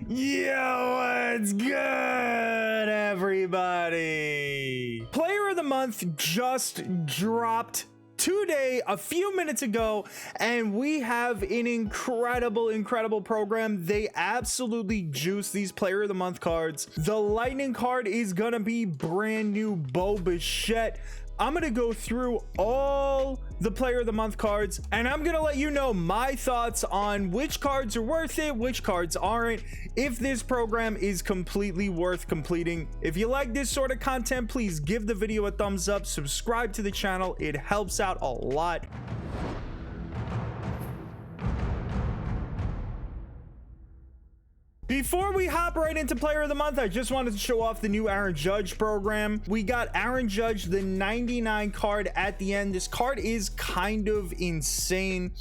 Yo, what's good, everybody? Player of the month just dropped today, a few minutes ago, and we have an incredible program. They absolutely juice these player of the month cards. The lightning card is gonna be brand new Bo Bichette. I'm gonna go through all the player of the month cards, and I'm gonna let you know my thoughts on which cards are worth it, which cards aren't, if this program is completely worth completing. If you like this sort of content, please give the video a thumbs up, subscribe to the channel. It helps out a lot. Before we hop right into player of the month, I just wanted to show off the new Aaron Judge program. We got Aaron Judge, the 99 card at the end. This card is kind of insane.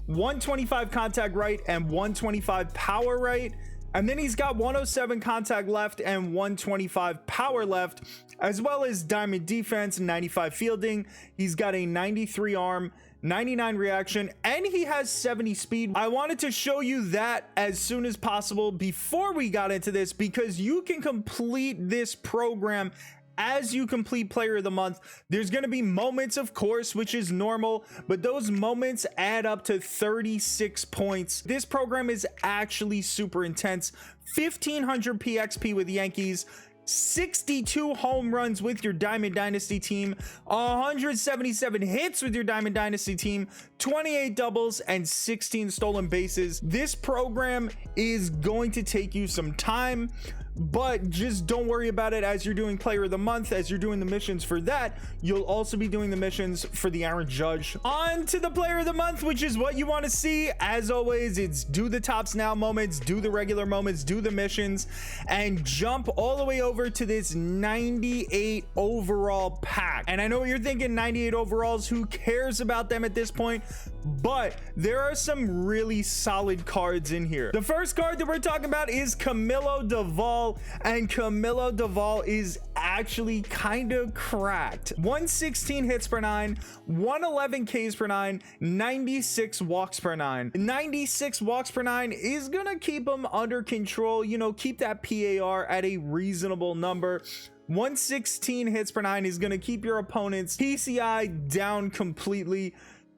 125 contact right and 125 power right. And then he's got 107 contact left and 125 power left, as well as diamond defense, 95 fielding. He's got a 93 arm, 99 reaction, and he has 70 speed. I wanted to show you that as soon as possible before we got into this, because you can complete this program as you complete player of the month. There's going to be moments, of course, which is normal, but those moments add up to 36 points. This program is actually super intense. 1500 PXP with Yankees, 62 home runs with your Diamond Dynasty team, 177 hits with your Diamond Dynasty team, 28 doubles, and 16 stolen bases. This program is going to take you some time, but just don't worry about it as you're doing player of the month. As you're doing the missions for that, you'll also be doing the missions for the Aaron Judge. On to the player of the month, which is what you want to see. As always, it's do the tops now moments, do the regular moments, do the missions, and jump all the way over to this 98 overall pack. And I know what you're thinking, 98 overalls, who cares about them at this point? But there are some really solid cards in here. The first card that we're talking about is Camilo Duvall, and Camilo Duvall is actually kind of cracked. 116 hits per 9, 111 Ks per 9, 96 walks per 9. 96 walks per 9 is gonna keep him under control, you know, keep that PAR at a reasonable number. 116 hits per 9 is gonna keep your opponent's PCI down completely.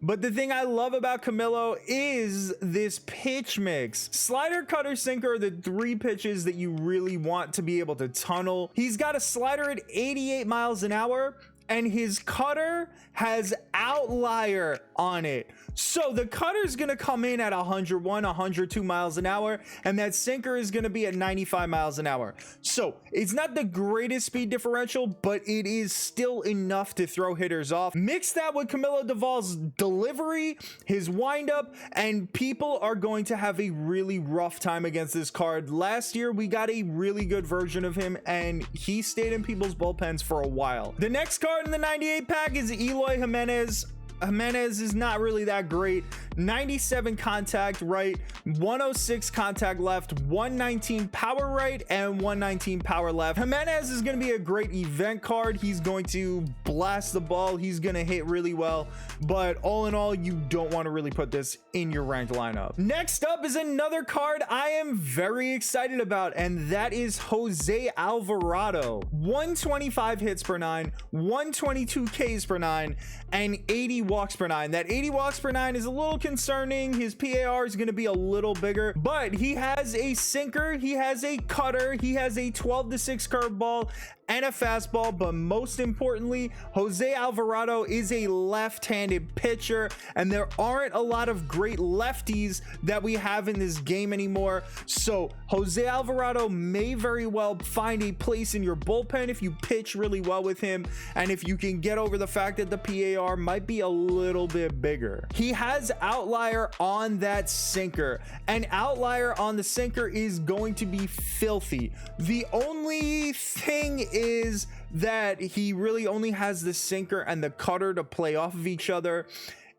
But the thing I love about Camilo is this pitch mix. Slider, cutter, sinker are the three pitches that you really want to be able to tunnel. He's got a slider at 88 miles an hour, and his cutter has outlier on it. So the cutter is going to come in at 101, 102 miles an hour, and that sinker is going to be at 95 miles an hour. So it's not the greatest speed differential, but it is still enough to throw hitters off. Mix that with Camilo Duvall's delivery, his windup, and people are going to have a really rough time against this card. Last year, we got a really good version of him, and he stayed in people's bullpens for a while. The next card in the 98 pack is Eloy Jimenez. Jimenez is not really that great. 97 contact right, 106 contact left, 119 power right, and 119 power left. Jimenez is going to be a great event card. He's going to blast the ball. He's going to hit really well. But all in all, you don't want to really put this in your ranked lineup. Next up is another card I am very excited about, and that is Jose Alvarado. 125 hits per 9, 122 Ks per 9, and 80 walks per 9. That 80 walks per 9 is a little concerning. His PAR is going to be a little bigger, but he has a sinker, he has a cutter, he has a 12-6 curveball, and a fastball. But most importantly, Jose Alvarado is a left-handed pitcher, and there aren't a lot of great lefties that we have in this game anymore. So Jose Alvarado may very well find a place in your bullpen if you pitch really well with him, and if you can get over the fact that the PAR might be a little bit bigger. He has outlier on that sinker, and outlier on the sinker is going to be filthy. The only thing is that he really only has the sinker and the cutter to play off of each other.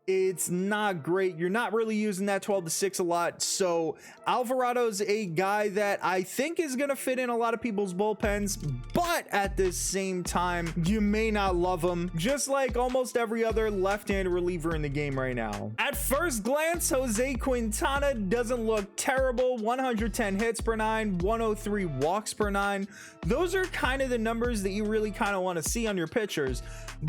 it's not great. You're not really using that 12-6 a lot. So Alvarado's a guy that I think is going to fit in a lot of people's bullpens, but at the same time, you may not love him, just like almost every other left-handed reliever in the game right now. At first glance, Jose Quintana doesn't look terrible. 110 hits per 9, 103 walks per 9. Those are kind of the numbers that you really kind of want to see on your pitchers,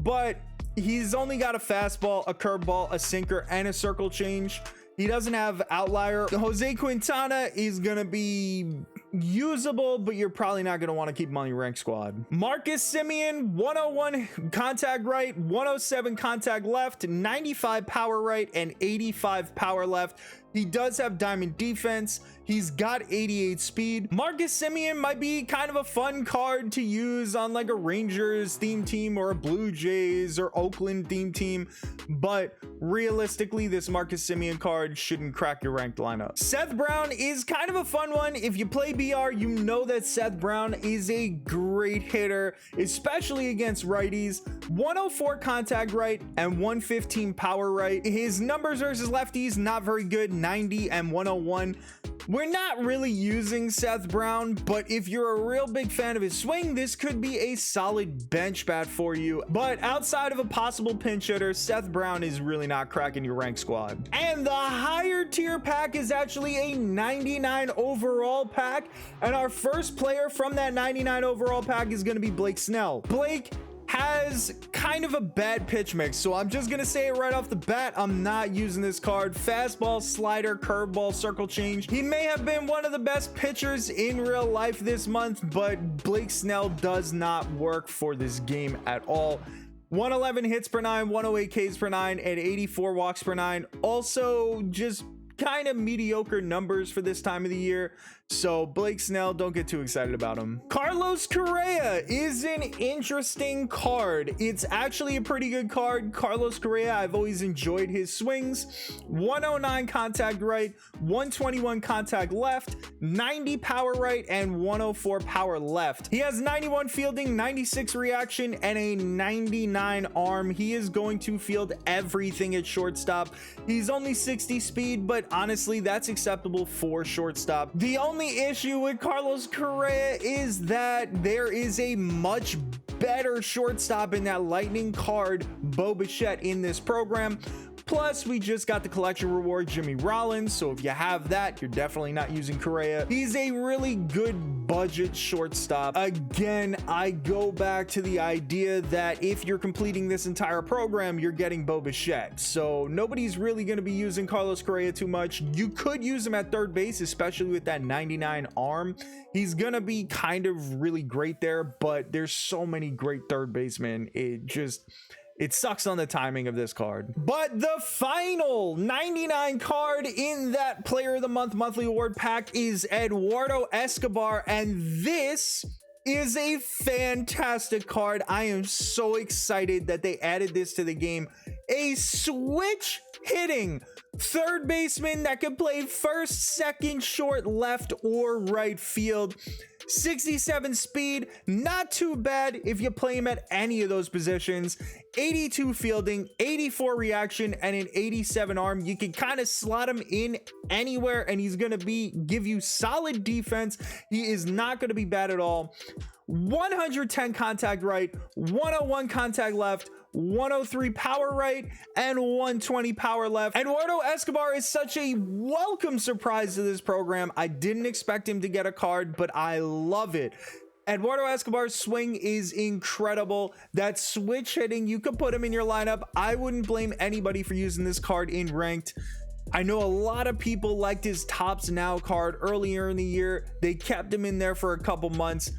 but he's only got a fastball, a curveball, a sinker, and a circle change. He doesn't have outlier. Jose Quintana is going to be usable, but you're probably not going to want to keep him on your rank squad. Marcus Semien, 101 contact right, 107 contact left, 95 power right, and 85 power left. He does have diamond defense. He's got 88 speed. Marcus Semien might be kind of a fun card to use on like a Rangers theme team or a Blue Jays or Oakland theme team, but realistically, this Marcus Semien card shouldn't crack your ranked lineup. Seth Brown is kind of a fun one. If you play BR, you know that Seth Brown is a great hitter, especially against righties. 104 contact right and 115 power right. His numbers versus lefties, not very good, 90 and 101. We're not really using Seth Brown, but if you're a real big fan of his swing, this could be a solid bench bat for you. But outside of a possible pinch hitter, Seth Brown is really not cracking your rank squad. And the higher tier pack is actually a 99 overall pack. And our first player from that 99 overall pack is going to be Blake Snell. Blake has kind of a bad pitch mix, so I'm just gonna say it right off the bat, I'm not using this card. Fastball, slider, curveball, circle change. He may have been one of the best pitchers in real life this month, but Blake Snell does not work for this game at all. 111 hits per 9, 108 Ks per 9, and 84 walks per 9. Also just kind of mediocre numbers for this time of the year. So Blake Snell, don't get too excited about him. Carlos Correa is an interesting card. It's actually a pretty good card. Carlos Correa, I've always enjoyed his swings. 109 contact right, 121 contact left, 90 power right, and 104 power left. He has 91 fielding, 96 reaction, and a 99 arm. He is going to field everything at shortstop. He's only 60 speed, but honestly, that's acceptable for shortstop. The only issue with Carlos Correa is that there is a much better shortstop in that lightning card, Bo Bichette, in this program. Plus, we just got the collection reward, Jimmy Rollins, so if you have that, you're definitely not using Correa. He's a really good budget shortstop. Again, I go back to the idea that if you're completing this entire program, you're getting Bo Bichette, so nobody's really going to be using Carlos Correa too much. You could use him at third base, especially with that 99 arm. He's going to be kind of really great there, but there's so many great third basemen. It sucks on the timing of this card. But the final 99 card in that Player of the Month monthly award pack is Eduardo Escobar, and this is a fantastic card. I am so excited that they added this to the game. A switch hitting third baseman that can play first, second, short, left, or right field. 67 speed, not too bad if you play him at any of those positions. 82 fielding, 84 reaction, and an 87 arm. You can kind of slot him in anywhere and he's gonna give you solid defense. He is not gonna be bad at all. 110 contact right, 101 contact left, 103 power right, and 120 power left. Eduardo Escobar is such a welcome surprise to this program. I didn't expect him to get a card, but I love it. Eduardo Escobar's swing is incredible. That switch hitting, you could put him in your lineup. I wouldn't blame anybody for using this card in ranked. I know a lot of people liked his Tops Now card earlier in the year. They kept him in there for a couple months.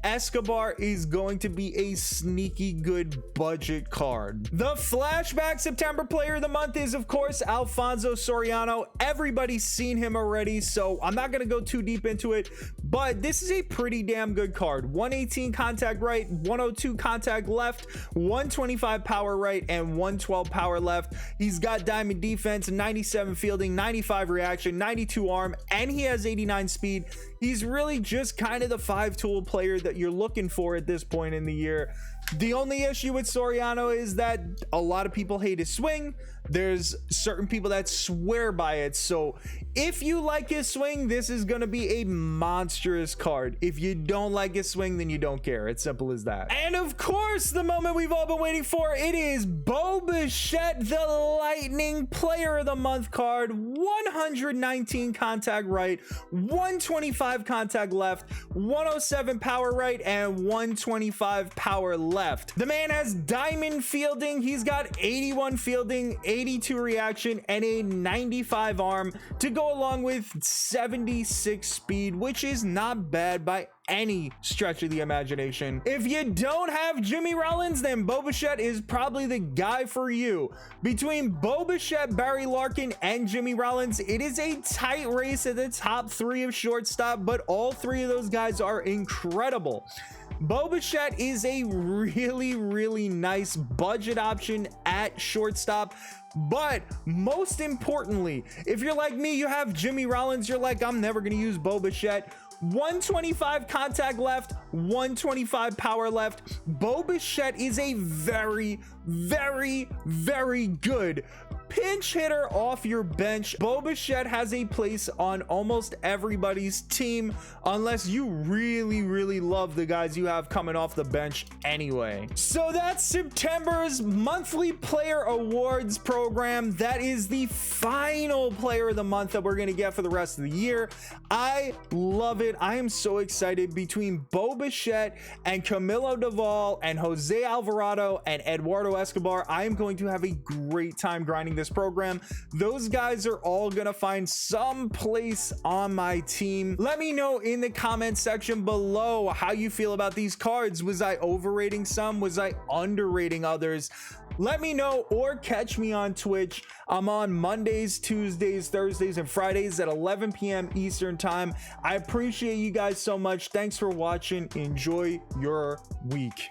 Escobar is going to be a sneaky good budget card. The flashback September Player of the Month is, of course, Alfonso Soriano. Everybody's seen him already, so I'm not going to go too deep into it, but this is a pretty damn good card. 118 contact right, 102 contact left, 125 power right, and 112 power left. He's got diamond defense, 97 fielding, 95 reaction, 92 arm, and he has 89 speed. He's really just kind of the 5-tool player that you're looking for at this point in the year. The only issue with Soriano is that a lot of people hate his swing. There's certain people that swear by it. So if you like his swing, this is going to be a monstrous card. If you don't like his swing, then you don't care. It's simple as that. And of course, the moment we've all been waiting for, it is Bo Bichette, the Lightning Player of the Month card. 119 contact right, 125 contact left, 107 power right, and 125 power left. The man has diamond fielding. He's got 81 fielding, 82 reaction, and a 95 arm to go along with 76 speed, which is not bad by any stretch of the imagination. If you don't have Jimmy Rollins, then Bo Bichette is probably the guy for you. Between Bo Bichette, Barry Larkin, and Jimmy Rollins, it is a tight race at the top 3 of shortstop, but all 3 of those guys are incredible. Bo Bichette is a really nice budget option at shortstop. But most importantly, if you're like me, you have Jimmy Rollins, you're like, I'm never going to use Bo Bichette. 125 contact left, 125 power left. Bo Bichette is a very good pinch hitter off your bench. Bo Bichette has a place on almost everybody's team, unless you really love the guys you have coming off the bench anyway. So that's September's monthly player awards program. That is the final player of the month that we're going to get for the rest of the year. I love it. I am so excited. Between Bo Bichette and Camilo Duvall and Jose Alvarado and Eduardo Escobar, I am going to have a great time grinding this program. Those guys are all gonna find some place on my team. Let me know in the comment section below how you feel about these cards. Was I overrating some? Was I underrating others? Let me know, or catch me on Twitch. I'm on Mondays, Tuesdays, Thursdays, and Fridays at 11 p.m. Eastern time. I appreciate you guys so much. Thanks for watching. Enjoy your week.